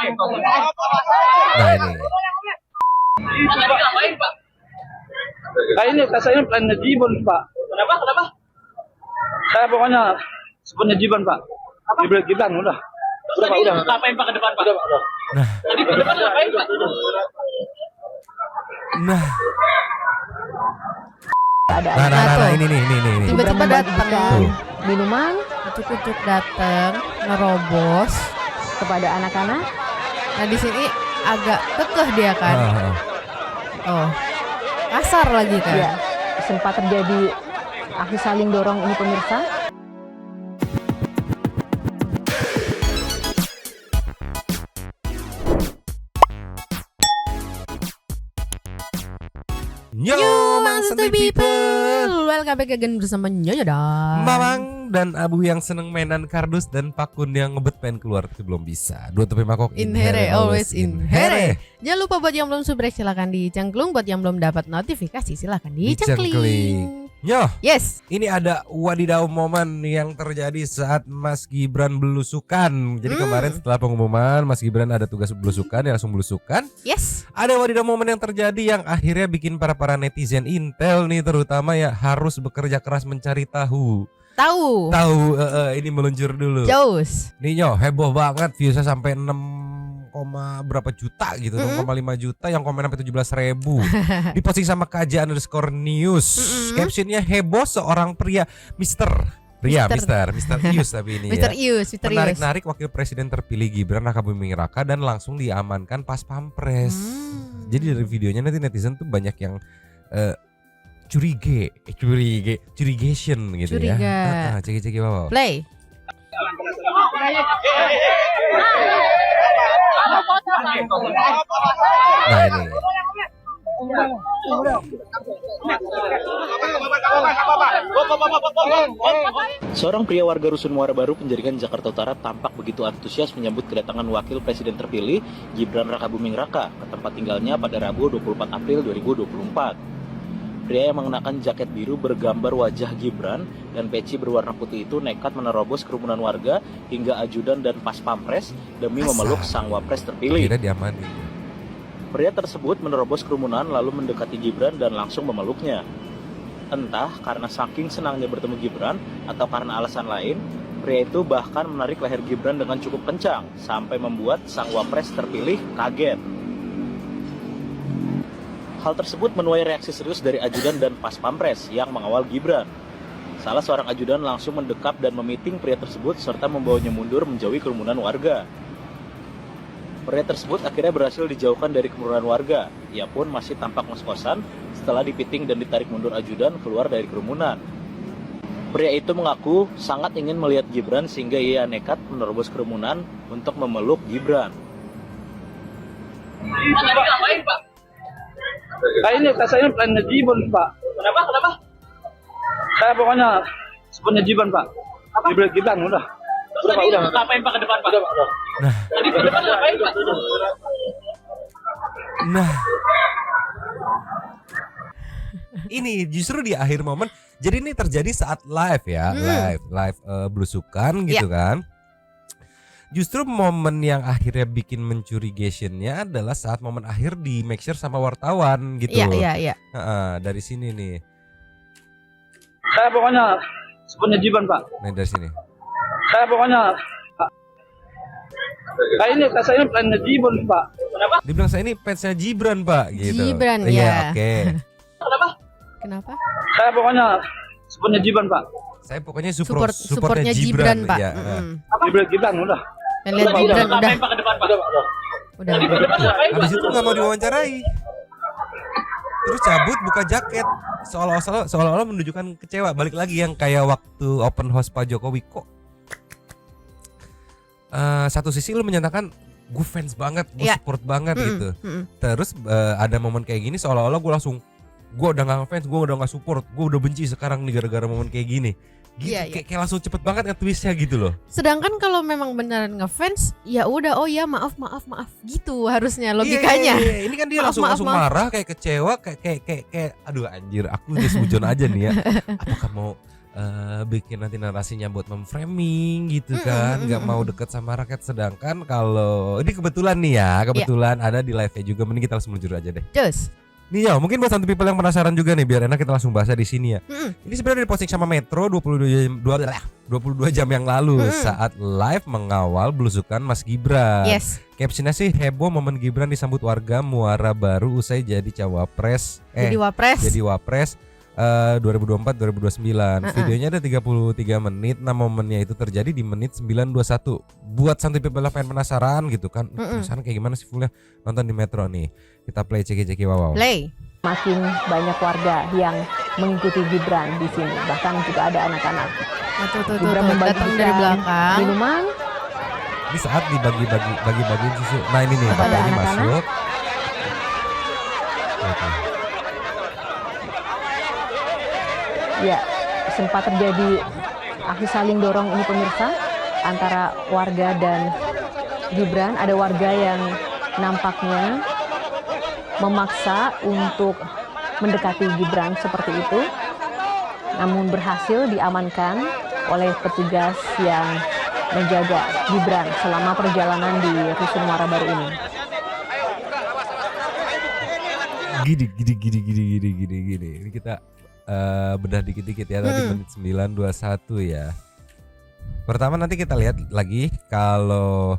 Nah ini. Ini saya plan Najibun Pak. Kenapa? Saya pokoknya sebenarnya Najibun Pak. Gibran udah. Udah. Ngapain Pak ke depan Pak? Udah. Tadi ke depan ngapain Pak? Nah, ini. Tiba-tiba datang minuman kucuk-kucuk datang ngerobos kepada anak-anak. Nah di sini agak kekeh dia kan. Oh, kasar lagi kan. Ya, sempat terjadi aksi saling dorong ini pemirsa. Yo, Santai People. Welcome back again bersama Nyonya dan Mamang dan Abu yang seneng mainan kardus dan Pakun yang ngebet pengen keluar tapi belum bisa. Dua tepi mangkok Inhere always inhere. Jangan lupa buat yang belum subrek silakan dicengklung. Buat yang belum dapat notifikasi silakan dicengkling. Nyoh, Yes. ini ada wadidaw momen yang terjadi saat Mas Gibran belusukan. Jadi kemarin setelah pengumuman Mas Gibran ada tugas belusukan, dia langsung belusukan. Yes. Ada wadidaw momen yang terjadi yang akhirnya bikin para netizen Intel nih terutama ya harus bekerja keras mencari tahu. Tahu. Ini meluncur dulu. Jaus. Nih Nyoh, heboh banget viewsnya sampai 6, berapa juta gitu, 6,5 juta, yang komen sampai 17.000. Diposting sama KJ_news. Captionnya heboh seorang pria Mister Ius tapi ini Mr. ya. Ius. Menarik-narik wakil presiden terpilih Gibran Rakabuming Raka dan langsung diamankan pas pampres. Jadi dari videonya nanti netizen tuh banyak yang curigation gitu ya. Ceki bawa. Play. Nah ini. Seorang pria warga Rusun Muara Baru, Penjaringan, Jakarta Utara tampak begitu antusias menyambut kedatangan wakil presiden terpilih Gibran Rakabuming Raka ke tempat tinggalnya pada Rabu 24 April 2024. Pria yang mengenakan jaket biru bergambar wajah Gibran dan peci berwarna putih itu nekat menerobos kerumunan warga hingga ajudan dan pas pampres demi memeluk sang wapres terpilih. Akhirnya diamani. Pria tersebut menerobos kerumunan lalu mendekati Gibran dan langsung memeluknya. Entah karena saking senangnya bertemu Gibran atau karena alasan lain, pria itu bahkan menarik leher Gibran dengan cukup kencang sampai membuat sang wapres terpilih kaget. Hal tersebut menuai reaksi serius dari ajudan dan pas pampres yang mengawal Gibran. Salah seorang ajudan langsung mendekap dan memiting pria tersebut serta membawanya mundur menjauhi kerumunan warga. Pria tersebut akhirnya berhasil dijauhkan dari kerumunan warga. Ia pun masih tampak ngos-ngosan setelah dipiting dan ditarik mundur ajudan keluar dari kerumunan. Pria itu mengaku sangat ingin melihat Gibran sehingga ia nekat menerobos kerumunan untuk memeluk Gibran. Ngapain Pak? Ini saya plan Najibun Pak. Kenapa? Saya pokoknya sebenarnya Najibun Pak. Gibran udah. Ngapain Pak ke depan Pak? Udah. Tadi ke depan ngapain Pak? Nah, ini justru di akhir momen. Jadi ini terjadi saat live ya, live belusukan gitu kan. Justru momen yang akhirnya bikin mencurigationnya adalah saat momen akhir di make sure sama wartawan gitu. Iya. Dari sini nih. Saya pokoknya sebenarnya Najibun Pak. Nah dari sini. Saya pokoknya ini saya plan Najibun Pak. Kenapa? Dibilang saya ini fansnya Gibran Pak gitu. Gibran Iya, ya. Oke. Kenapa? Saya pokoknya sebenarnya Najibun Pak. Saya pokoknya supportnya Gibran Pak. Ya. Gibran udah. Dan lihat Gibran udah. Pak ke depan Pak? Udah. Habis itu nggak mau diwawancarai. Terus cabut buka jaket seolah-olah menunjukkan kecewa. Balik lagi yang kayak waktu open house Pak Jokowi kok. Satu sisi lu menyatakan gue fans banget, gue support banget gitu. Terus ada momen kayak gini seolah-olah gue udah gak ngefans, gue udah gak support, gue udah benci sekarang nih gara-gara momen kayak gini. Gitu, kayak langsung cepet banget nge-twistnya gitu loh. Sedangkan kalau memang beneran ngefans, ya udah maaf gitu harusnya logikanya. Iya. Ini kan dia langsung marah, kayak kecewa, kayak aduh anjir, aku udah sebujon aja nih ya. bikin nanti narasinya buat memframing gitu kan, nggak mau deket sama rakyat. Sedangkan kalau ini kebetulan nih ya, kebetulan ada di live-nya juga, mending kita langsung meluncur aja deh. Cus. Nih ya, mungkin buat santai people yang penasaran juga nih, biar enak kita langsung bahas di sini ya. Ini sebenarnya diposting sama Metro 22 jam yang lalu saat live mengawal belusukan Mas Gibran. Yes. Captionnya sih heboh momen Gibran disambut warga muara baru usai jadi cawapres. Jadi wapres. 2024-2029. Videonya ada 33 menit. Nah, momennya itu terjadi di menit 9:21. Buat santai people yang pengen penasaran gitu kan. Penasaran kayak gimana sih fullnya, nonton di Metro nih. Kita play ceki-ceki wow. Play. Makin banyak warga yang mengikuti Gibran di sini, bahkan juga ada anak-anak. Tuh, Gibran datang membagikan dari belakang. minuman Ini saat dibagi-bagiin susu. Nah, ini nih, kepada bapaknya anak-anak. masuk. Oke. Ya, sempat terjadi aksi saling dorong ini pemirsa antara warga dan Gibran. Ada warga yang nampaknya memaksa untuk mendekati Gibran seperti itu, namun berhasil diamankan oleh petugas yang menjaga Gibran selama perjalanan di Rusun Muara Baru ini. Gini. Ini kita bedah dikit-dikit ya, tadi menit 9:21 ya. Pertama nanti kita lihat lagi kalau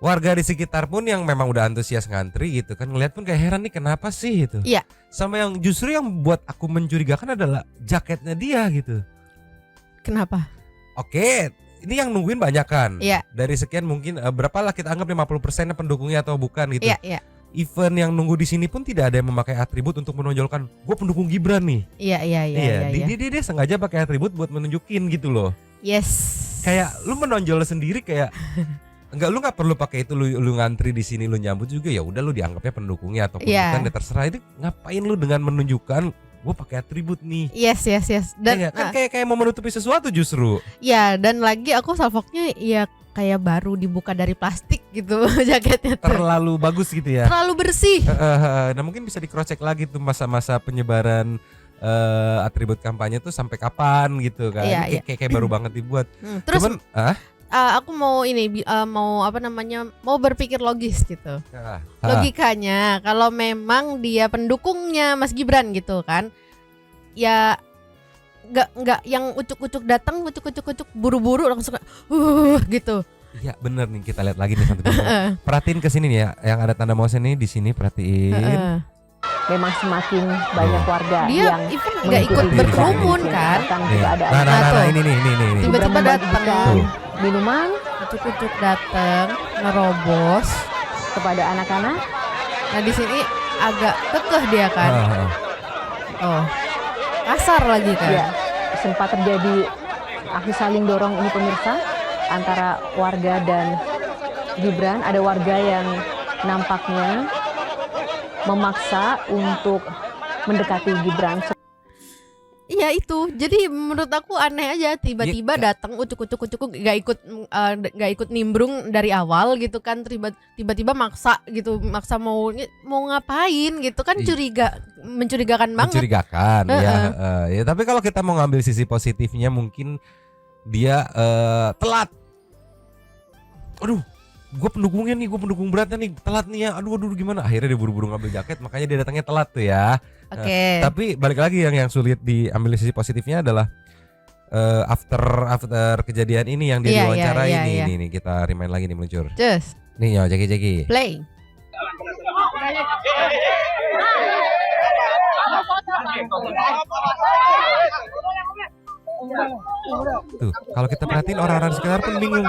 warga di sekitar pun yang memang udah antusias ngantri gitu kan, ngeliat pun kayak heran nih kenapa sih gitu. Iya. Sama yang justru yang buat aku mencurigakan adalah jaketnya dia gitu. Kenapa? Oke, ini yang nungguin banyak kan. Iya. Dari sekian mungkin berapalah kita anggap 50% pendukungnya atau bukan gitu. Iya. Event yang nunggu di sini pun tidak ada yang memakai atribut untuk menonjolkan gue pendukung Gibran nih. Iya. Dia sengaja pakai atribut buat menunjukin gitu loh. Yes. Kayak lu menonjol sendiri kayak enggak, lu nggak perlu pakai itu, lu ngantri di sini lu nyambut juga ya udah lu dianggapnya pendukungnya ataupun bukan, ya terserah. Itu ngapain lu dengan menunjukkan gue pakai atribut nih. Yes. Dan kan kayak mau menutupi sesuatu justru. Ya, dan lagi aku salfoknya ya kayak baru dibuka dari plastik gitu jaketnya tuh. Terlalu bagus gitu ya. Terlalu bersih. Nah mungkin bisa di cross check lagi tuh masa-masa penyebaran atribut kampanye tuh sampai kapan gitu kan. Iya. Kayak baru banget dibuat. Terus Cuman aku mau mau berpikir logis gitu. Logikanya kalau memang dia pendukungnya Mas Gibran gitu kan, ya nggak yang ucuk-ucuk datang ucuk buru-buru langsung gitu. Iya bener nih, kita lihat lagi nih satu. Perhatiin ke sini nih ya, yang ada tanda mouse nih di sini, perhatiin. Memang semakin banyak warga dia yang even nggak ikut berkerumun kan. Nah, ini. Tiba-tiba datang minuman, ucuk-ucuk datang ngerobos kepada anak-anak. Nah di sini agak kekeh dia kan. Kasar lagi kan. Ya, sempat terjadi aksi saling dorong ini pemirsa antara warga dan Gibran. Ada warga yang nampaknya memaksa untuk mendekati Gibran. Iya itu, jadi menurut aku aneh aja tiba-tiba datang ucuk nggak ikut nimbrung dari awal gitu kan, tiba-tiba maksa mau ngapain gitu kan, mencurigakan banget. Mencurigakan ya tapi kalau kita mau ngambil sisi positifnya mungkin dia telat. Aduh, gue pendukungnya nih, gue pendukung beratnya nih, telat nih ya. Aduh gimana? Akhirnya dia buru-buru ngambil jaket, makanya dia datangnya telat tuh ya. Oke. Tapi balik lagi yang sulit diambil sisi positifnya adalah after kejadian ini yang dia diwawancarai ini kita remind lagi nih meluncur. Just. Nih yo Jeki. Play. Tuh, kalau kita perhatiin orang-orang sekitar pun bingung.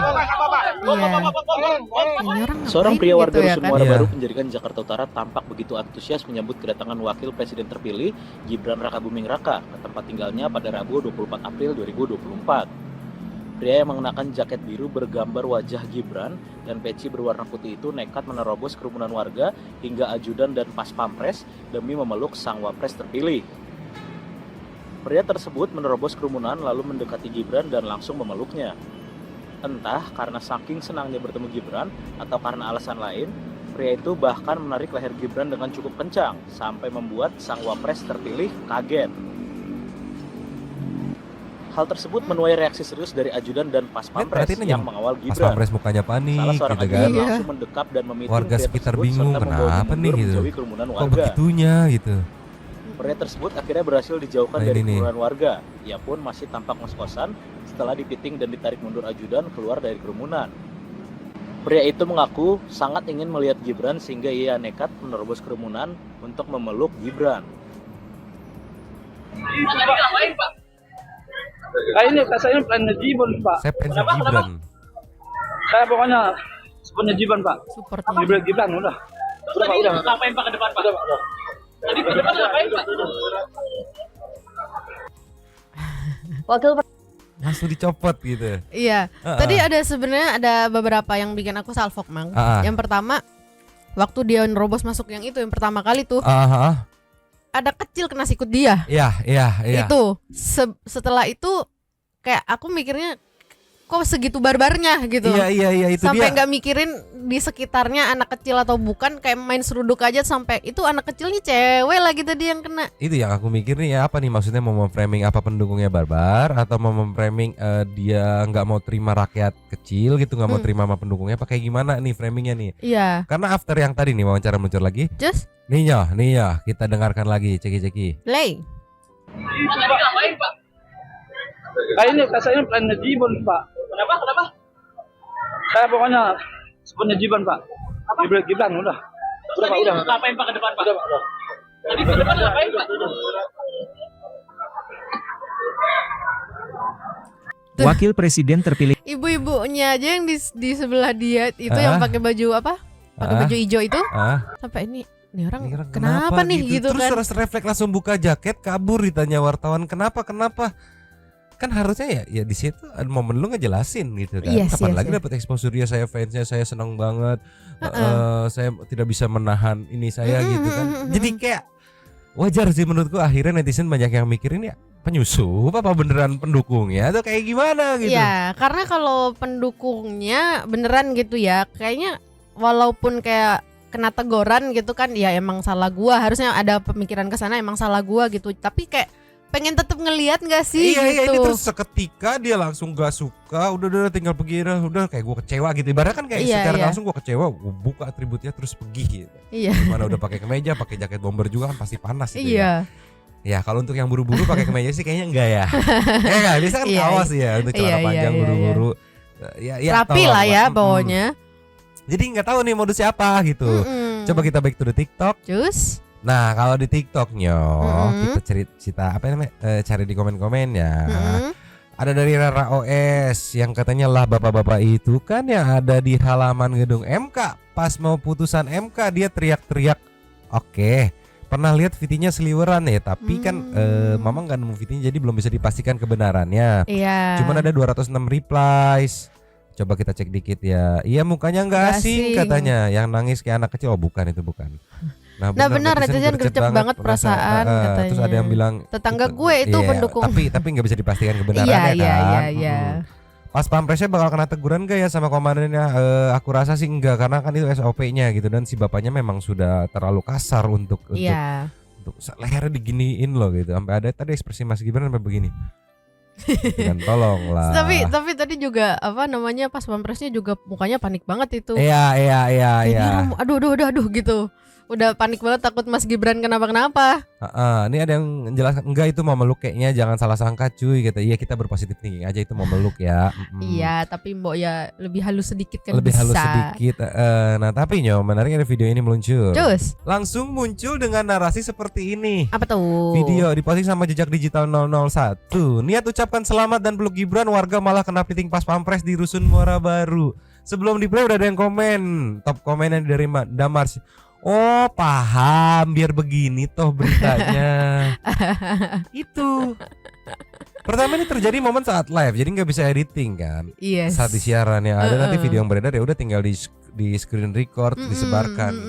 Seorang pria warga Rusun Muara Iya. Baru Penjaringan Jakarta Utara tampak begitu antusias menyambut kedatangan wakil presiden terpilih Gibran Rakabuming Raka ke tempat tinggalnya pada Rabu 24 April 2024. Pria yang mengenakan jaket biru bergambar wajah Gibran dan peci berwarna putih itu nekat menerobos kerumunan warga hingga ajudan dan pas pampres demi memeluk sang wapres terpilih. Pria tersebut menerobos kerumunan lalu mendekati Gibran dan langsung memeluknya. Entah karena saking senangnya bertemu Gibran atau karena alasan lain, pria itu bahkan menarik leher Gibran dengan cukup kencang sampai membuat sang wapres terpilih kaget. Hal tersebut menuai reaksi serius dari ajudan dan pas pampres perhatiin aja, yang mengawal Pas Gibran. pampres mukanya panik Salah seorang gitu ajudan kan. Iya. langsung mendekat dan memiting Warga pria sekitar tersebut bingung, serta membawanya kenapa nih mundur gitu. menjauhi kerumunan Kok warga. begitunya gitu. Pria tersebut akhirnya berhasil dijauhkan Nah, dari ini nih. kerumunan warga. Ia pun masih tampak ngos-ngosan setelah dipiting dan ditarik mundur ajudan keluar dari kerumunan. Pria itu mengaku sangat ingin melihat Gibran sehingga ia nekat menerobos kerumunan untuk memeluk Gibran. Ngapain Pak? Ini saya plannya Gibran Pak. Saya pensi Kenapa? Gibran. Saya pokoknya sebenarnya Gibran Pak. Supportnya. Gibran udah. Udah Pak, udah. Ngapain Pak ke depan Pak? Udah Pak, udah. Tadi ke depan ngapain Pak? Wakil Langsung dicopot gitu. Iya. Tadi ada sebenarnya ada beberapa yang bikin aku salfok, Mang. Yang pertama waktu dia nerobos masuk yang itu yang pertama kali tuh ada kecil kena sikut dia. Iya. Itu setelah itu kayak aku mikirnya kok segitu barbarnya gitu. Iya itu sampai dia. nggak mikirin di sekitarnya anak kecil atau bukan, kayak main seruduk aja sampai itu anak kecil nih cewek lagi tadi yang kena. Itu yang aku mikir nih ya, apa nih maksudnya, mau memframing apa pendukungnya barbar atau mau memframing dia nggak mau terima rakyat kecil gitu, nggak mau terima sama pendukungnya, pakai gimana nih framingnya nih? Iya. Karena after yang tadi nih wawancara meluncur lagi. Just Nih ya kita dengarkan lagi ceki. play. Tadi ngapain Pak? Ini saya plannya Gibran Pak. Kenapa? Saya pokoknya sebenarnya Gibran Pak. Gibran udah. Udah Pak, udah. Ngapain Pak ke depan Pak? Udah Pak, udah. Tadi ke depan ngapain Pak? Wakil Presiden terpilih Ibu-ibunya aja yang di sebelah dia itu yang pakai baju apa? Pakai baju hijau itu. Sampai ini orang Ini orang kenapa nih gitu Terus kan? refleks langsung buka jaket, kabur, ditanya wartawan kenapa? Kan harusnya ya di situ ada momen lu ngejelasin gitu kan. Yes, Kapan yes, lagi yes. dapat exposure dia, saya fansnya, saya senang banget. Saya tidak bisa menahan ini saya gitu kan. Jadi kayak wajar sih menurutku, akhirnya netizen banyak yang mikirin ya penyusup apa beneran pendukungnya atau kayak gimana gitu. Ya, karena kalau pendukungnya beneran gitu ya, kayaknya walaupun kayak kena teguran gitu kan, ya emang salah gua, harusnya ada pemikiran ke sana, emang salah gua gitu. Tapi kayak pengen tetap ngelihat nggak sih Iya gitu. ini terus seketika dia langsung gak suka, udah tinggal pergi, udah kayak gue kecewa gitu. Ibaratnya kan kayak secara langsung gue kecewa, gue buka atributnya terus pergi gitu. Iya. Mana udah pakai kemeja, pakai jaket bomber juga kan pasti panas gitu Iya. Ya kalau untuk yang buru-buru pakai kemeja sih kayaknya enggak ya. Ya enggak, bisa kan Iya, kaos ya untuk celana iya, panjang iya, buru-buru. Ya Rapi tolong lah ya Mm-mm. pokoknya. Jadi nggak tahu nih modusnya apa gitu. Coba kita back to the TikTok. Cus. Nah kalau di TikToknya Mm-mm. kita cerita apa namanya, cari di komen-komennya. Ada dari Rara OS yang katanya lah bapak-bapak itu kan yang ada di halaman gedung MK. Pas mau putusan MK dia teriak-teriak. Oke, pernah lihat VT-nya seliweran ya, tapi kan Mama nggak nemu VT-nya jadi belum bisa dipastikan kebenarannya. Iya. Cuman ada 206 replies. Coba kita cek dikit ya. Iya mukanya nggak asing katanya. Yang nangis kayak anak kecil. Oh bukan, itu bukan. Nah benar netizen gercep banget perasaan katanya. Terus ada yang bilang tetangga gue itu pendukung. Tapi nggak bisa dipastikan kebenarannya kan. Iya. Pas pampresnya bakal kena teguran gak ya sama komandannya? Aku rasa sih enggak, karena kan itu SOP-nya gitu, dan si bapaknya memang sudah terlalu kasar untuk lehernya diginiin loh gitu. Sampai ada tadi ekspresi Mas Gibran sampai begini. Kan tolong lah. Tapi tadi juga apa namanya, pas pampresnya juga mukanya panik banget itu. Iya. Aduh gitu. Udah panik banget, takut Mas Gibran kenapa-kenapa. Ini ada yang jelaskan enggak itu mau meluk kayaknya, jangan salah sangka cuy gitu. Iya kita berpositif thinking aja, itu mau meluk ya. Iya, tapi mbok ya lebih halus sedikit kan lebih bisa. halus sedikit. Nah tapi menariknya ada video ini meluncur. Cus. Langsung muncul dengan narasi seperti ini. Apa tuh? Video diposting sama Jejak Digital 001. Niat ucapkan selamat dan peluk Gibran, warga malah kena piting pas pampres di Rusun Muara Baru. Sebelum di play udah ada yang komen. Top komenan dari Damars. Oh paham, biar begini toh beritanya. Itu. Pertama ini terjadi momen saat live, jadi nggak bisa editing kan. Yes. Saat di siarannya ada nanti video yang beredar ya udah tinggal di screen record, disebarkan.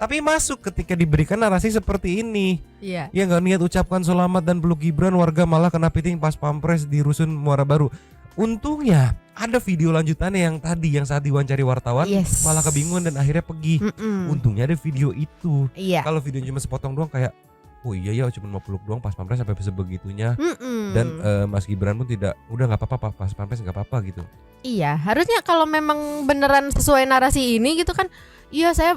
Tapi masuk ketika diberikan narasi seperti ini. Iya. Ya nggak niat ucapkan selamat dan peluk Gibran, warga malah kena piting pas pampres di Rusun Muara Baru. Untungnya ada video lanjutannya yang tadi, yang saat diwawancari wartawan malah kebingungan dan akhirnya pergi. Untungnya ada video itu. Iya. Kalau videonya cuma sepotong doang kayak oh iya ya cuma mau peluk doang pas pampres sampai sebegitunya. Mm-mm. Dan Mas Gibran pun tidak, udah nggak apa-apa pas pampres nggak apa-apa gitu. Iya, harusnya kalau memang beneran sesuai narasi ini gitu kan. Iya, saya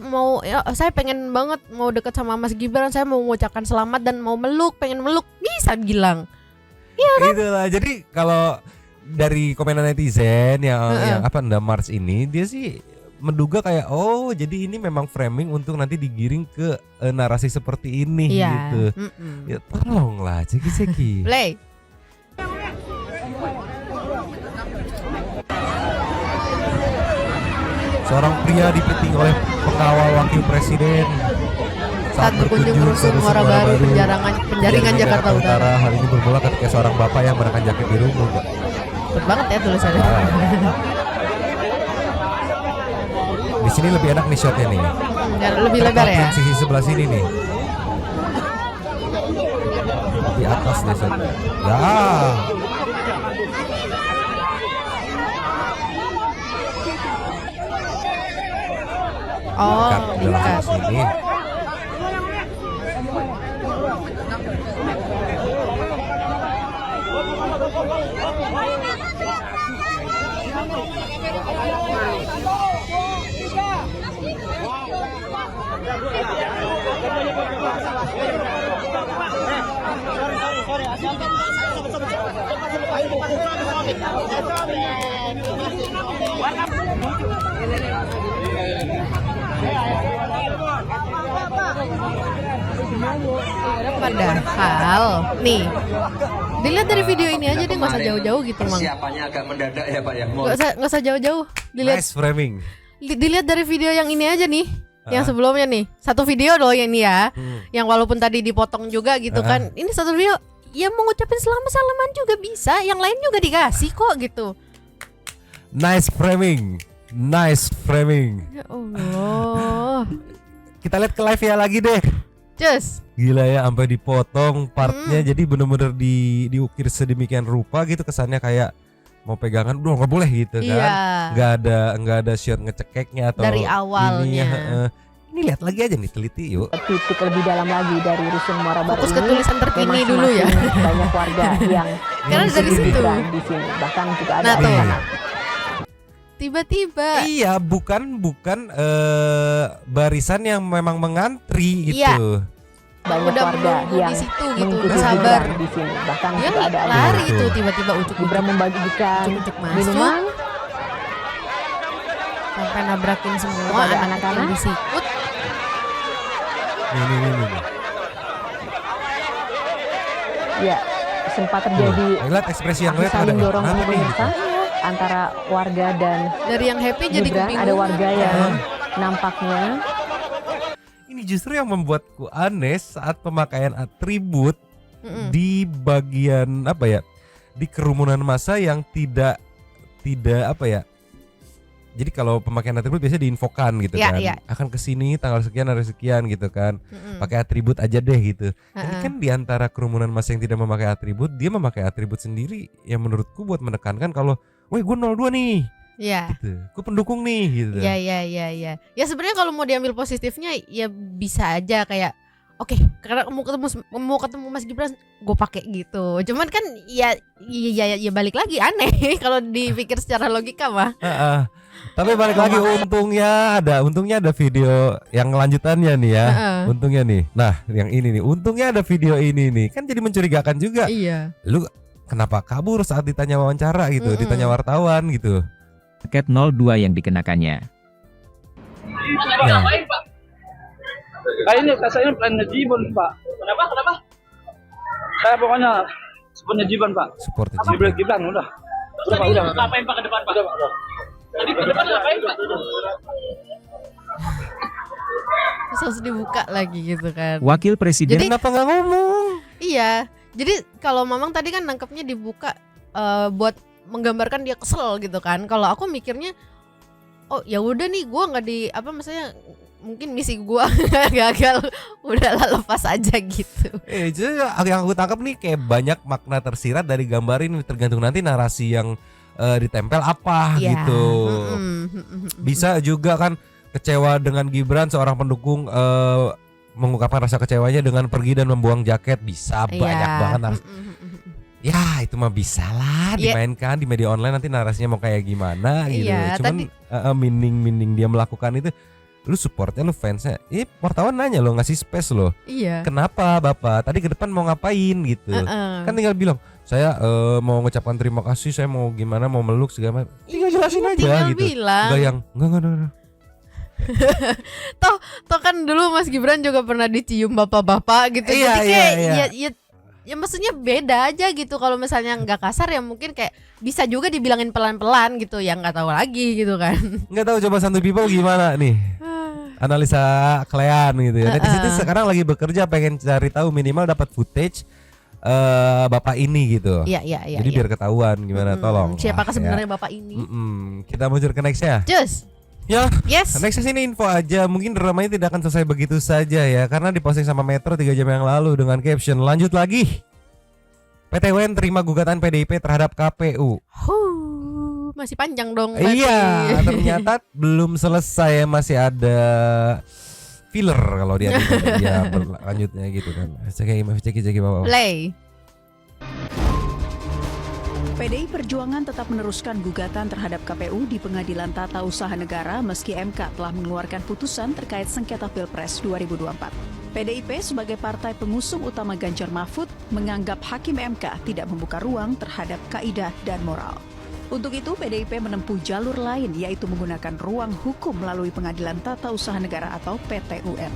pengen banget mau deket sama Mas Gibran, saya mau mengucapkan selamat dan mau pengen meluk, bisa Gilang. Itulah. Jadi kalau dari komenan netizen yang apa Mars ini, dia sih menduga kayak oh jadi ini memang framing untuk nanti digiring ke narasi seperti ini Iya. gitu. Ya tolonglah ceki-ceki. Play. Seorang pria dipiting oleh pengawal wakil presiden Saat berkunjung ke rusun Muara Baru, penjaringan Jakarta Utara. Hal ini bermula ketika seorang bapak yang mengenakan jaket biru Cepet banget ya tulisannya. Di sini lebih enak nih shotnya nih. Lebih lebar ya. Sisi sebelah sini nih. Di atas nih shotnya. Ya. Oh, Dekat dalam dikat. sini. Padahal nih, dilihat dari video ini aja deh, nggak usah jauh-jauh gitu mang. Persiapannya agak mendadak ya Pak ya. Nggak usah jauh-jauh. Dilihat Nice framing. dilihat dari video yang ini aja nih. Yang sebelumnya nih, satu video loh yang ini ya, yang walaupun tadi dipotong juga gitu kan, ini satu video, ya mau ngucapin salaman juga bisa, yang lain juga dikasih kok gitu. Nice framing. Nice framing. Ya Allah, Kita lihat ke live ya lagi deh. Cus, Gila ya, sampai dipotong partnya, jadi bener-bener diukir sedemikian rupa gitu, kesannya kayak mau pegangan, udah nggak boleh gitu kan? iya, Nggak ada shot ngecekeknya atau dari awalnya. ininya, Ini lihat lagi aja nih, teliti yuk. Titik lebih dalam lagi dari rusun Muara Baru Fokus ke ini, tulisan terkini memang dulu ya. semakin banyak warga yang Karena dari situ. Gibran di sini, bahkan juga ada Nah, tuh. anak-anak. Tiba-tiba, Iya, bukan barisan yang memang mengantri gitu. Iya. Banyak udah warga menunggu yang di situ gitu, mengikuti udah sabar. Gibran di sini, bahkan Dia juga ada lari anak-anak. itu tiba-tiba ucuk Gibran membagikan ucuk masuk, minuman sampai nabrakin semua kepada anak-anak anak-anak. yang disikut. Nih. Ya, sempat terjadi Lihat ekspresi yang aksi lihat saling ada. dorong Kenapa ini nih? pemirsa antara warga dan Dari yang happy jadi Gibran. kebingungan. Ada warga yang nampaknya Ini justru yang membuatku aneh saat pemakaian atribut di bagian apa ya, di kerumunan massa yang tidak apa ya. Jadi kalau pemakaian atribut biasanya diinfokan gitu Ya, kan, ya. akan kesini tanggal sekian hari sekian gitu kan, pakai atribut aja deh gitu. Ini kan di antara kerumunan massa yang tidak memakai atribut, dia memakai atribut sendiri yang menurutku buat menekankan kalau, weh gue 02 nih, Ya. gitu. Gue pendukung nih gitu. Ya. Ya sebenarnya kalau mau diambil positifnya ya bisa aja kayak oke, karena mau ketemu Mas Gibran gue pakai gitu. Cuman kan ya balik lagi aneh kalau dipikir secara logika mah. Tapi balik lagi, untungnya ada video yang lanjutannya nih ya. Untungnya nih. Nah, yang ini nih, untungnya ada video ini nih. Kan jadi mencurigakan juga. Iya. Lu kenapa kabur saat ditanya wawancara gitu, ditanya wartawan gitu. Tiket 02 yang dikenakannya. Pak, ngapain Pak? Ini saya plannya Jibon Pak. Kenapa? Saya pokoknya sebenarnya Jibon Pak. Support Gibran Gibran. udah. Terus tadi ngapain Pak ke depan Pak? Tadi ke depan ngapain Pak? Terus harus dibuka lagi gitu kan. Wakil Presiden Jadi- Kenapa nggak ngomong? Iya. Jadi kalau Mamang tadi kan nangkepnya dibuka buat menggambarkan dia kesel gitu kan. Kalau aku mikirnya oh ya udah nih gua nggak di apa maksudnya mungkin misi gua gagal, udahlah lepas aja gitu. Jadi yang aku tangkap nih kayak banyak makna tersirat dari gambar ini, tergantung nanti narasi yang ditempel apa Iya. gitu. Bisa juga kan kecewa dengan Gibran, seorang pendukung mengungkapkan rasa kecewanya dengan pergi dan membuang jaket, bisa banyak Iya. banget ya itu mah bisa lah Iya. dimainkan di media online, nanti narasinya mau kayak gimana gitu. Iya, Cuman mining dia melakukan itu, lu supportnya, lu fansnya. Wartawan nanya lo, ngasih space lo. Iya. Kenapa Bapak? Tadi ke depan mau ngapain gitu. Kan tinggal bilang, saya mau ngucapkan terima kasih, saya mau gimana, mau meluk segala macam. Tinggal jelasin aja Tinggal gitu. bilang. Enggak yang enggak. Toh kan dulu Mas Gibran juga pernah dicium bapak-bapak gitu. Iya, Jadi kayak iya. ya maksudnya beda aja gitu. Kalau misalnya nggak kasar ya mungkin kayak bisa juga dibilangin pelan-pelan gitu, yang nggak tahu lagi gitu kan. Nggak tahu, coba Santuy People gimana nih? Analisa Klean gitu ya. Netizen sekarang lagi bekerja pengen cari tahu minimal dapat footage bapak ini gitu. Iya. Jadi biar ketahuan gimana, tolong. Siapakah lah, sebenarnya bapak ini? Kita muncul ke next ya. Cus. Ya. Yes. Next ini info aja. Mungkin dramanya tidak akan selesai begitu saja ya, karena diposting sama Metro 3 jam yang lalu dengan caption lanjut lagi. PT UN terima gugatan PDIP terhadap KPU. Masih panjang dong. Iya, ternyata belum selesai, masih ada filler kalau dia berlanjutnya gitu kan. Cek bawah. Play. PDI Perjuangan tetap meneruskan gugatan terhadap KPU di Pengadilan Tata Usaha Negara meski MK telah mengeluarkan putusan terkait sengketa Pilpres 2024. PDIP sebagai partai pengusung utama Ganjar Mahfud menganggap hakim MK tidak membuka ruang terhadap kaidah dan moral. Untuk itu, PDIP menempuh jalur lain, yaitu menggunakan ruang hukum melalui Pengadilan Tata Usaha Negara atau PT-UN.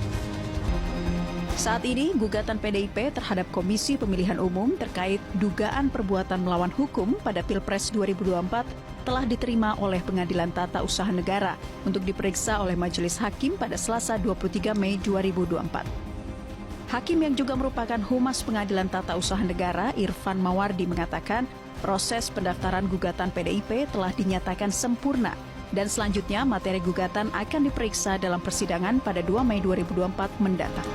Saat ini, gugatan PDIP terhadap Komisi Pemilihan Umum terkait dugaan perbuatan melawan hukum pada Pilpres 2024 telah diterima oleh Pengadilan Tata Usaha Negara untuk diperiksa oleh Majelis Hakim pada Selasa 23 Mei 2024. Hakim yang juga merupakan Humas Pengadilan Tata Usaha Negara, Irfan Mawardi, mengatakan proses pendaftaran gugatan PDIP telah dinyatakan sempurna dan selanjutnya materi gugatan akan diperiksa dalam persidangan pada 2 Mei 2024 mendatang.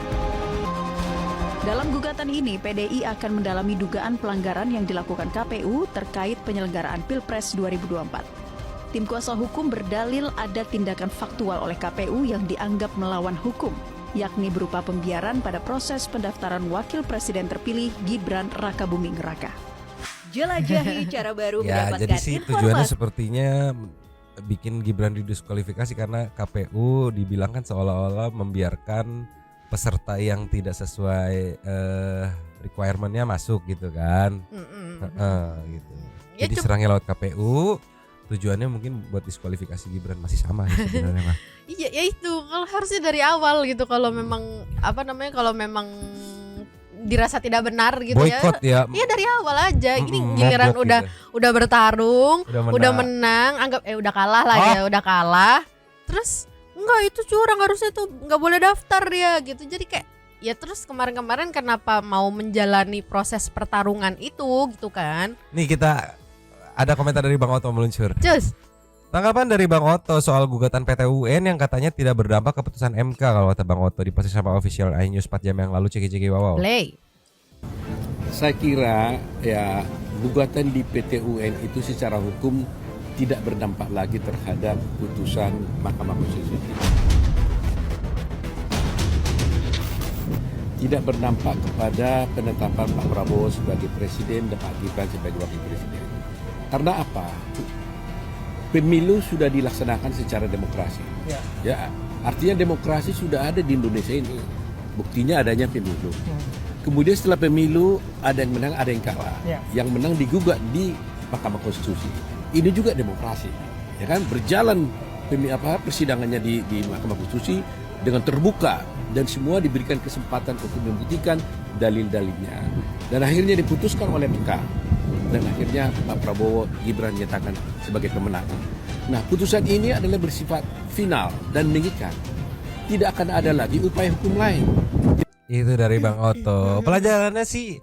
Dalam gugatan ini, PDI akan mendalami dugaan pelanggaran yang dilakukan KPU terkait penyelenggaraan Pilpres 2024. Tim kuasa hukum berdalil ada tindakan faktual oleh KPU yang dianggap melawan hukum, yakni berupa pembiaran pada proses pendaftaran Wakil Presiden terpilih Gibran Rakabuming Raka. Jelajahi cara baru Ya, mendapatkan jadi sih tujuannya sepertinya bikin Gibran didiskualifikasi karena KPU dibilang kan seolah-olah membiarkan peserta yang tidak sesuai requirement-nya masuk gitu kan. Gitu. Ya, Jadi serangnya lewat KPU, tujuannya mungkin buat diskualifikasi Gibran, masih sama ya sebenarnya mah. Iya, ya itu kalau harusnya dari awal gitu, kalau memang kalau memang dirasa tidak benar gitu Boykot ya. Iya dari awal aja. Ini giliran mogok udah bertarung, udah menang, anggap udah kalah lah ya, udah kalah. Terus enggak, itu curang, harusnya tuh nggak boleh daftar ya gitu. Jadi kayak ya terus kemarin-kemarin kenapa mau menjalani proses pertarungan itu gitu kan. Nih kita ada komentar dari Bang Otto meluncur. Cus. Tanggapan dari Bang Otto soal gugatan PT UN yang katanya tidak berdampak keputusan MK, kalau kata Bang Otto diposting sama official iNews 4 jam yang lalu. Ceki wow. Play. Saya kira ya gugatan di PT UN itu secara hukum tidak berdampak lagi terhadap putusan Mahkamah Konstitusi. Tidak berdampak kepada penetapan Pak Prabowo sebagai presiden dan Pak Gibran sebagai wakil presiden. Karena apa? Pemilu sudah dilaksanakan secara demokrasi. Ya, artinya demokrasi sudah ada di Indonesia ini. Buktinya adanya pemilu. Kemudian setelah pemilu ada yang menang, ada yang kalah. Yang menang digugat di Mahkamah Konstitusi. Ini juga demokrasi, ya kan, berjalan persidangannya di Mahkamah Konstitusi dengan terbuka dan semua diberikan kesempatan untuk membuktikan dalil-dalilnya dan akhirnya diputuskan oleh MK dan akhirnya Pak Prabowo Gibran nyatakan sebagai pemenang. Nah, putusan ini adalah bersifat final dan mengikat. Tidak akan ada lagi upaya hukum lain. Itu dari Bang Otto. Pelajarannya sih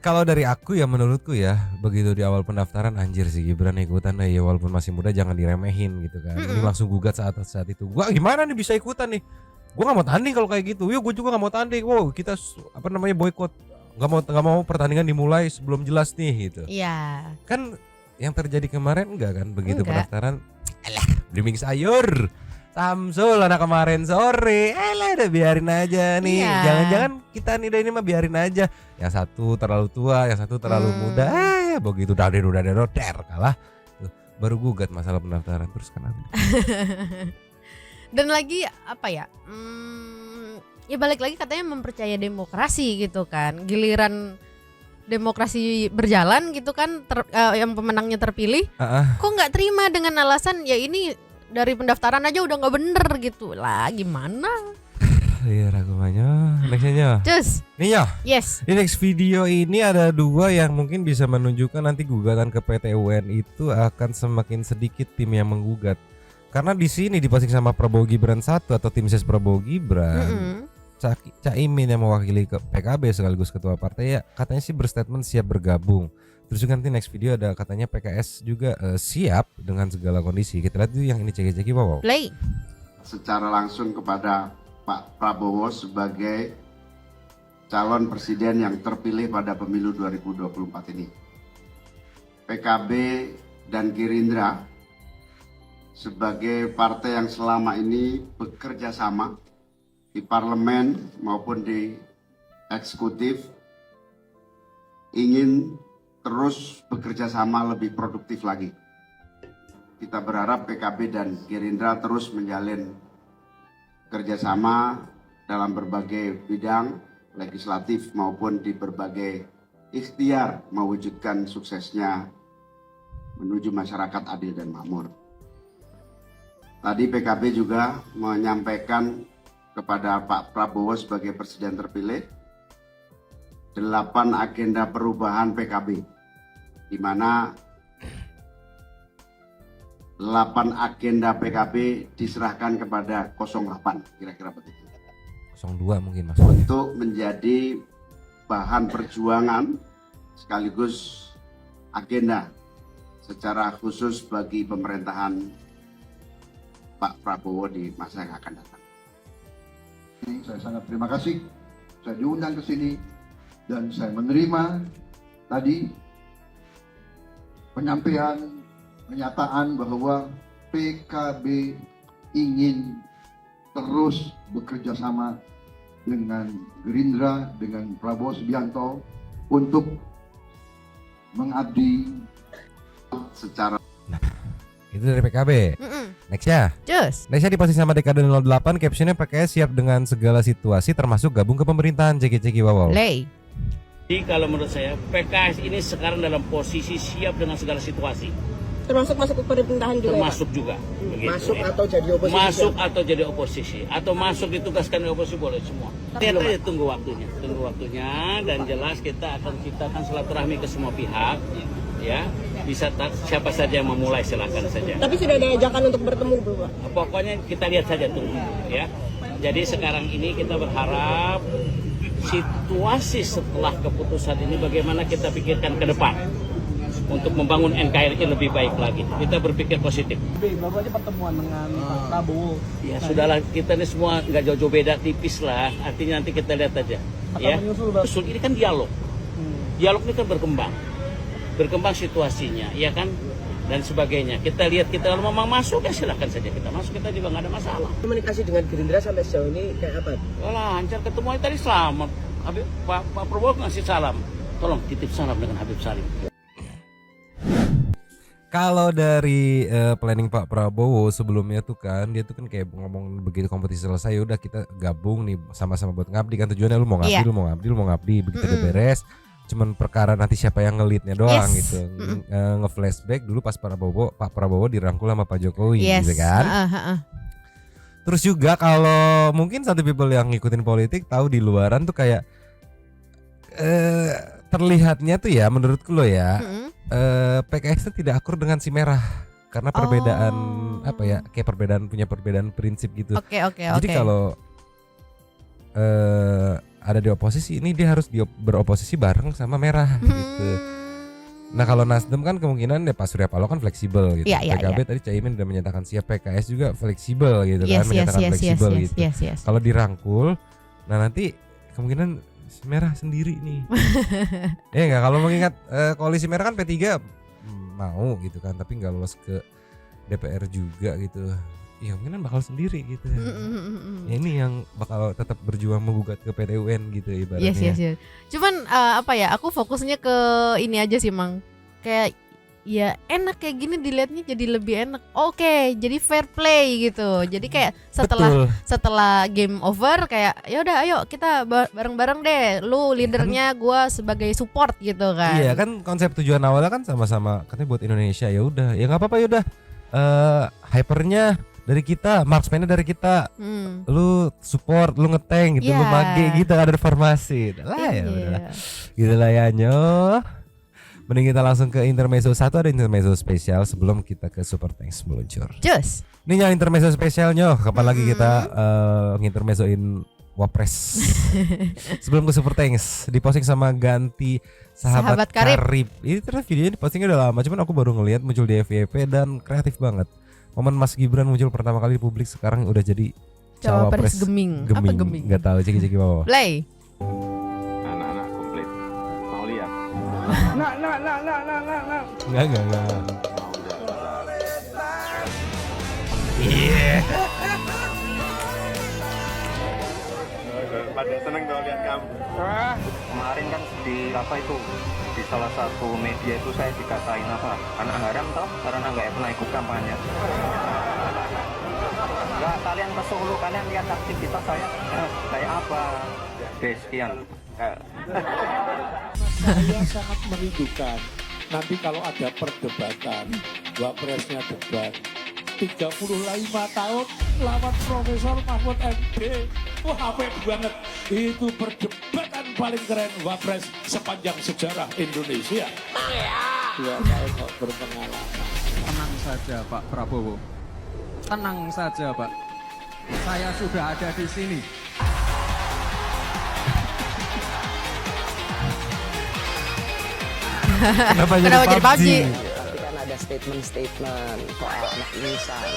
kalau dari aku ya, menurutku ya, begitu di awal pendaftaran anjir sih Gibran ikutan ya, walaupun masih muda jangan diremehin gitu kan. Ini langsung gugat saat itu. Gua gimana nih bisa ikutan nih? Gua nggak mau tanding kalau kayak gitu. Gue juga nggak mau tanding. Wow, kita boykot. Nggak mau pertandingan dimulai sebelum jelas nih gitu. Iya. Kan yang terjadi kemarin enggak kan, begitu pendaftaran, alah, brimbing sayur. Samsul anak kemarin sore. Lah udah biarin aja nih. Iya. Jangan-jangan kita nih ini mah biarin aja. Yang satu terlalu tua, yang satu terlalu muda. Begitu udah kalah. Tuh, baru gugat masalah pendaftaran terus kenapa? Dan lagi apa ya? Ya balik lagi katanya mempercaya demokrasi gitu kan. Giliran demokrasi berjalan gitu kan, yang pemenangnya terpilih, kok nggak terima dengan alasan ya ini dari pendaftaran aja udah nggak bener gitu lah, gimana? Iya ragumanya, nextnya. Cus. Nih ya. Yes. Di next video ini ada 2 yang mungkin bisa menunjukkan nanti gugatan ke PT UN itu akan semakin sedikit tim yang menggugat. Karena di sini diposting sama Prabowo Gibran 1 atau tim ses Prabowo Gibran. Caimin yang mewakili ke PKB sekaligus ketua partai ya katanya sih berstatement siap bergabung. Terus juga nanti next video ada katanya PKS juga siap dengan segala kondisi. Kita lihat dulu yang ini ceki-ceki wow. Play. Secara langsung kepada Pak Prabowo sebagai calon presiden yang terpilih pada pemilu 2024 ini. PKB dan Gerindra sebagai partai yang selama ini bekerja sama di parlemen maupun di eksekutif ingin terus bekerja sama lebih produktif lagi. Kita berharap PKB dan Gerindra terus menjalin kerjasama dalam berbagai bidang legislatif maupun di berbagai ikhtiar mewujudkan suksesnya menuju masyarakat adil dan makmur. Tadi PKB juga menyampaikan kepada Pak Prabowo sebagai presiden terpilih 8 agenda perubahan PKB, di mana 8 agenda PKB diserahkan kepada 08, kira-kira begitu. 02 mungkin maksudnya. Untuk menjadi bahan perjuangan sekaligus agenda secara khusus bagi pemerintahan Pak Prabowo di masa yang akan datang. Saya sangat terima kasih, saya diundang ke sini dan saya menerima tadi pernyataan bahwa PKB ingin terus bekerja sama dengan Gerindra, dengan Prabowo Subianto untuk mengabdi secara. Itu dari PKB. Nextnya. Nextnya diposting sama Dekade 08, captionnya PKS siap dengan segala situasi termasuk gabung ke pemerintahan. Ceki-ceki wow. Jadi kalau menurut saya PKS ini sekarang dalam posisi siap dengan segala situasi. Termasuk masuk ke pemerintahan juga. Termasuk juga. Begitu, masuk atau jadi oposisi. Masuk atau jadi oposisi atau masuk ditugaskan di oposisi boleh semua. Lihat aja tunggu waktunya dan jelas kita akan ciptakan silaturahmi ke semua pihak. Ya, bisa siapa saja yang memulai silakan saja. Tapi sudah ada ajakan untuk bertemu belum, Pak? Pokoknya kita lihat saja tunggu ya. Jadi sekarang ini kita berharap situasi setelah keputusan ini bagaimana kita pikirkan ke depan untuk membangun NKRI lebih baik lagi. Kita berpikir positif. Baru aja pertemuan dengan Pak Prabowo. Ya sudahlah, kita ini semua nggak jauh-jauh beda, tipis lah. Artinya nanti kita lihat aja. Ya. Usul ini kan dialog. Dialog ini kan berkembang situasinya, ya kan, dan sebagainya. Kita lihat, kita kalau memang masuk ya silakan saja kita masuk, kita juga nggak ada masalah. Komunikasi dengan Gerindra sampai sejauh ini kayak apa? Lancar, ketemu tadi selamat. Pak Prabowo ngasih salam, tolong titip salam dengan Habib Salim. Kalau dari planning Pak Prabowo sebelumnya tuh kan dia tuh kan kayak ngomong begitu kompetisi selesai udah kita gabung nih sama-sama buat ngabdi kan, tujuannya lu mau ngabdi begitu udah beres. Cuman perkara nanti siapa yang ngelitnya doang gitu. Nge-flashback dulu pas Pak Prabowo dirangkul sama Pak Jokowi gitu kan. Terus juga kalau mungkin satu people yang ngikutin politik tahu di luaran tuh kayak terlihatnya tuh ya menurutku lo ya PKS tuh tidak akur dengan si merah karena perbedaan apa ya, kayak punya perbedaan prinsip gitu. Jadi kalau ada di oposisi ini dia harus beroposisi bareng sama merah gitu. Nah kalau Nasdem kan kemungkinan ya Pak Surya Paloh kan fleksibel gitu. PKB tadi Caimin udah menyatakan siap, PKS juga fleksibel gitu kan, menyatakan fleksibel gitu. Kalau dirangkul, nah nanti kemungkinan merah sendiri nih. Ya nggak, kalau mengingat koalisi merah kan P3 mau gitu kan, tapi nggak lolos ke DPR juga gitu. ya mungkin bakal sendiri gitu ya. Ya ini yang bakal tetap berjuang menggugat ke PT UN gitu ibaratnya. Yes. Cuman apa ya, aku fokusnya ke ini aja sih Mang. Kayak ya enak kayak gini dilihatnya jadi lebih enak. Oke, jadi fair play gitu. Jadi kayak setelah game over kayak ya udah ayo kita bareng-bareng deh. Lu leadernya, gua sebagai support gitu kan. Iya kan konsep tujuan awalnya kan sama-sama katanya buat Indonesia, ya udah. Ya enggak apa-apa ya udah. Hypernya dari kita, marksman-nya dari kita. Lu support, lu ngeteng gitu, lu mage gitu, ada formasi. Lah ya udahlah. Gitu lah ya nyoh. Mending kita langsung ke intermezzo. Satu ada intermezzo spesial sebelum kita ke Super Thanks meluncur. Just. Ini yang intermezzo spesialnya. Kapan lagi kita ngintermezzoin Wapres sebelum ke Super Thanks. Diposting sama Ganti Sahabat Karib. Ini terus videonya dipostingnya udah lama, cuman aku baru ngelihat muncul di FYP dan kreatif banget. Momen Mas Gibran muncul pertama kali di publik, sekarang udah jadi Cawapres geming. Apa geming? Gak tahu, ceki-ceki bawah. Play. Anak-anak komplit. Mau lihat? Nak. Enggak. Iya. Pada seneng kalau lihat kamu. Kemarin kan di apa itu, di salah satu media itu saya dikatain apa, anak haram toh karena nggak pernah ikut kampanye. Nggak, kalian ke Solo, kalian lihat aktivitas saya kayak apa. Oke, sekian. Saya sangat merindukan nanti kalau ada perdebatan, Wapresnya debat 35 tahun lawan Profesor Mahfud MD. Wah, apik banget. Itu perdebatan paling keren Wapres sepanjang sejarah Indonesia. 2 tahun kok berpengalaman. Tenang saja Pak Prabowo. Tenang saja Pak. Saya sudah ada di sini. Kenapa jadi PUBG? Tapi kan ada statement-statement soal anak insan.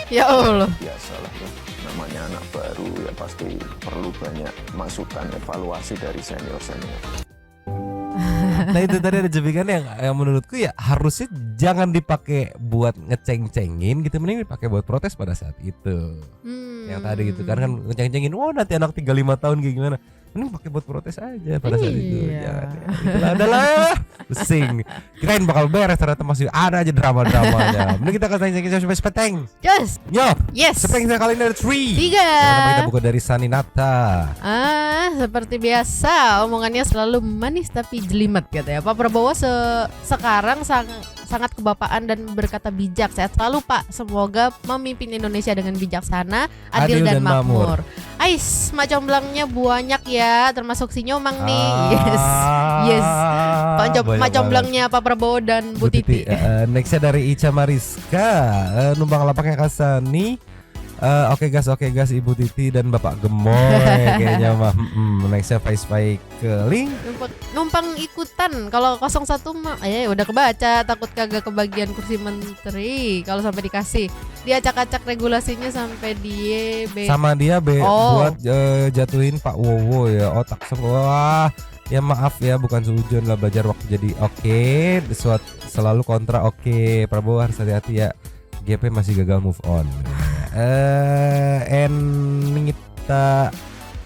Ya Allah. Biasalah ya, namanya anak baru ya pasti perlu banyak masukan evaluasi dari senior-senior. Nah itu tadi ada jepikan yang menurutku ya harusnya jangan dipakai buat ngeceng-cengin gitu, mending dipakai buat protes pada saat itu. Yang tadi gitu kan ngeceng-cengin, wah nanti anak 35 tahun kayak gimana. Mending pakai buat protes aja pada saat itu. Jangan adalah pusing. Kirain bakal beres, ternyata masih ada aja drama-dramanya. Mending kita kasih sampai sepeteng. Just. Yes. Sepeteng kali ini ada 3. 3. Kita buka dari Saninata. Seperti biasa omongannya selalu manis tapi jelimet gitu ya. Pak Prabowo sekarang sangat kebapaan dan berkata bijak. Sehat selalu Pak. Semoga memimpin Indonesia dengan bijaksana, adil dan makmur. Ais, mak comblangnya banyak ya, termasuk si Nyomang nih. Yes. Mak comblangnya Pak Prabowo dan Bu Titi. Nextnya dari Ica Mariska, numpang lapaknya Kasani. Oke gas Ibu Titi dan Bapak Gemoy kayaknya mah. Nextnya Faiz Keling. Numpang ikutan. Kalau 01 mah udah kebaca, takut kagak kebagian kursi menteri kalau sampai dikasih. Diacak-acak regulasinya sampai dia sama dia buat jatuhin Pak Wowo ya, otak semua. Ya maaf ya, bukan sujon lah, belajar waktu jadi selalu kontra. Prabowo harus hati-hati ya, GP masih gagal move on.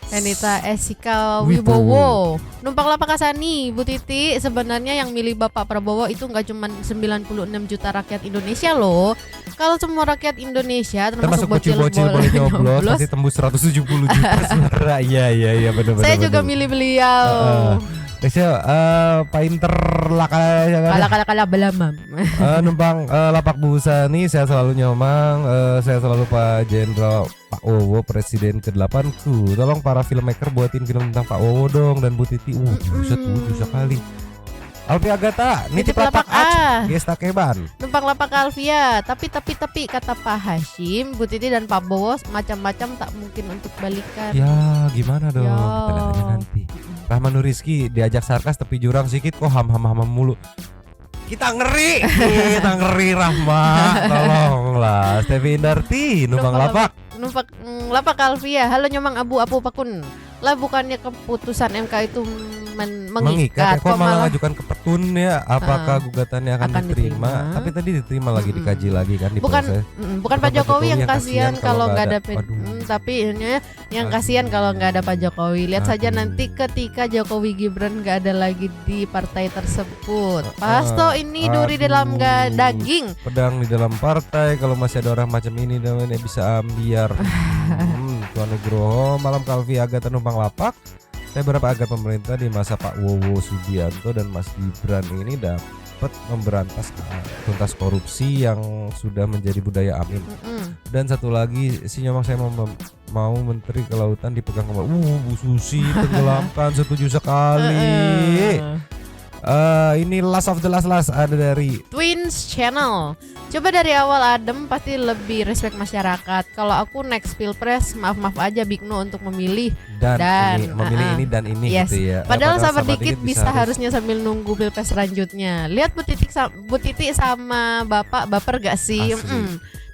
Enita Esika Wibowo. Numpang lapak Kasani, Bu Titi, sebenarnya yang milih Bapak Prabowo itu nggak cuma 96 juta rakyat Indonesia loh. Kalau semua rakyat Indonesia termasuk bocil-bocil boleh nyoblos pasti tembus 170 juta suara. Iya benar. Saya juga milih beliau. Painter lakala belamam. Numpang lapak Bu Sani, saya selalu Nyomang, saya selalu Pak Jenderal Pak Wowo, Presiden ke-8ku. Tolong para filmmaker buatin film tentang Pak Wowo dong dan Bu Titi. Buset sekali. Alfi Agatha, nitip lapak Gesta Keban. Numpang lapak Alfia, tapi kata Pak Hashim, Bu Titi dan Pak Bowo macam-macam tak mungkin untuk balikan. Ya gimana dong, kita lihat nanti. Rahman Nuriski diajak sarkas tapi jurang sedikit kok ham mulu. Kita ngeri Rahma. Tolonglah. Stevi Indarti, numpang lapak Alfia. Halo Nyomang Abu Pakun. Lah bukannya keputusan MK itu mengikat. mengikat, Kok malah ngajukan ke petun ya? Apakah gugatannya akan diterima? Tapi tadi diterima lagi, dikaji lagi kan di proses. Bukan Pak Jokowi yang kasihan kalau nggak ada tapi ini yang kasihan kalau nggak ada Pak Jokowi. Lihat saja nanti ketika Jokowi Gibran nggak ada lagi di partai tersebut. Pasto ini duri dalam daging. Pedang di dalam partai. Kalau masih ada orang macam ini namanya bisa ambiar. Tuan Nugroho, malam Kalvi Agata numpang lapak. Saya berharap agar pemerintah di masa Pak Wowo Subianto dan Mas Gibran ini dapat memberantas tuntas korupsi yang sudah menjadi budaya. Amin. Dan satu lagi, sinyal saya mau Menteri Kelautan dipegang kembali. Bu Susi tenggelamkan, setuju sekali. Ini last of the last ada dari Twins Channel. Coba dari awal adem pasti lebih respect masyarakat. Kalau aku next pilpres maaf aja Big No untuk memilih dan ini dan ini yes. gitu ya. Padahal sabar dikit bisa harusnya sambil nunggu pilpres selanjutnya. Lihat Bu Titi sama Bapak baper gak sih?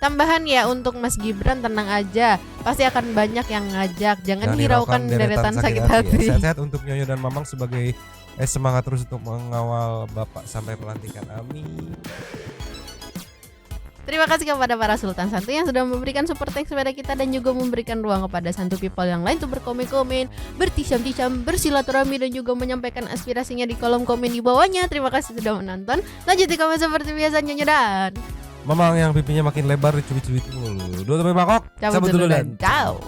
Tambahan ya untuk Mas Gibran, tenang aja, pasti akan banyak yang ngajak. Jangan hiraukan deretan sakit hati. Sehat-sehat untuk Nyonya dan Mamang sebagai semangat terus untuk mengawal Bapak sampai pelantikan. Amin. Terima kasih kepada para Sultan Santu yang sudah memberikan support thanks kepada kita dan juga memberikan ruang kepada Santu People yang lain untuk berkomen-komen, bertisam-tisam, bersilaturahmi dan juga menyampaikan aspirasinya di kolom komen di bawahnya. Terima kasih sudah menonton. Lanjut di komen seperti biasa, Nyonya dan Mamang yang pipinya makin lebar, dicubit-cubit mulu. Dua teman Bangkok. Cabut dulu dan ciao.